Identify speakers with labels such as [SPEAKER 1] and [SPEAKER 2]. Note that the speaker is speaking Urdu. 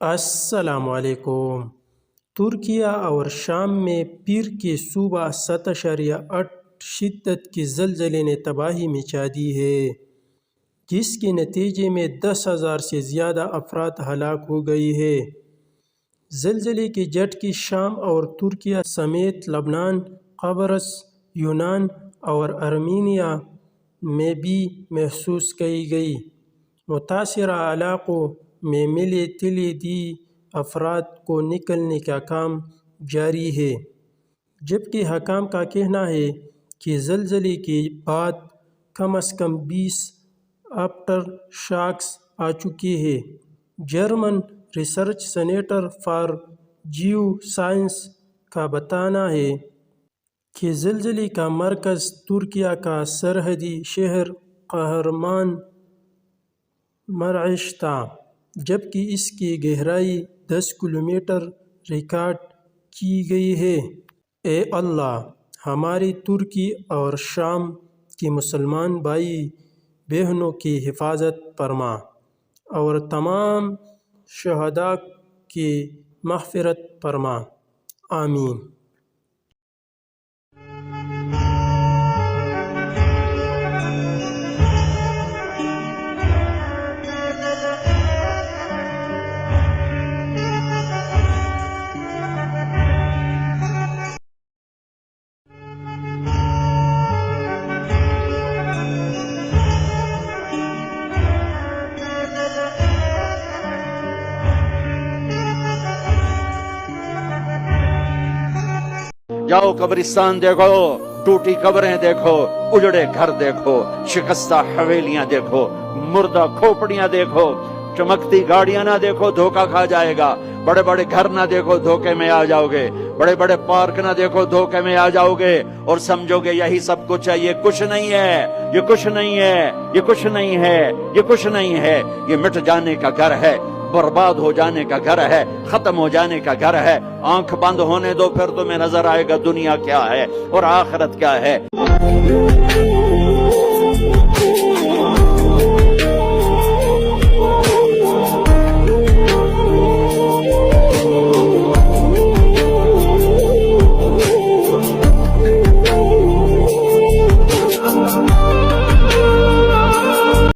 [SPEAKER 1] السلام علیکم۔ ترکیہ اور شام میں پیر کی صبح 7.8 شدت کے زلزلے نے تباہی مچا دی ہے، جس کے نتیجے میں 10,000 سے زیادہ افراد ہلاک ہو گئے ہیں۔ زلزلے کے جھٹکے شام اور ترکیہ سمیت لبنان، قبرص، یونان اور ارمینیا میں بھی محسوس کی گئی۔ متاثرہ علاقوں میں ملے تلے دی افراد کو نکالنے کا کام جاری ہے، جبکہ حکام کا کہنا ہے کہ زلزلے کے بعد کم از کم 20 آفٹر شاکس آ چکے ہیں۔ German research centre for geo science کا بتانا ہے کہ زلزلے کا مرکز ترکیہ کا سرحدی شہر قہرمان مراعش تھا، جبکہ اس کی گہرائی 10 کلومیٹر ریکارڈ کی گئی ہے۔ اے اللہ، ہماری ترکی اور شام کے مسلمان بھائی بہنوں کی حفاظت فرما اور تمام شہداء کی مغفرت فرما، آمین۔
[SPEAKER 2] جاؤ قبرستان دیکھو، ٹوٹی قبریں دیکھو، اجڑے گھر دیکھو، شکستہ حویلیاں دیکھو، مردہ کھوپڑیاں دیکھو، چمکتی گاڑیاں نہ دیکھو، دھوکہ کھا جائے گا۔ بڑے بڑے گھر نہ دیکھو، دھوکے میں آ جاؤ گے۔ بڑے بڑے پارک نہ دیکھو، دھوکے میں آ جاؤ گے اور سمجھو گے یہی سب کچھ ہے۔ یہ کچھ نہیں ہے، یہ کچھ نہیں ہے، یہ کچھ نہیں ہے، یہ کچھ نہیں ہے۔ یہ مٹ جانے کا گھر ہے، برباد ہو جانے کا گھر ہے، ختم ہو جانے کا گھر ہے۔ آنکھ بند ہونے دو، پھر تمہیں نظر آئے گا دنیا کیا ہے اور آخرت کیا ہے۔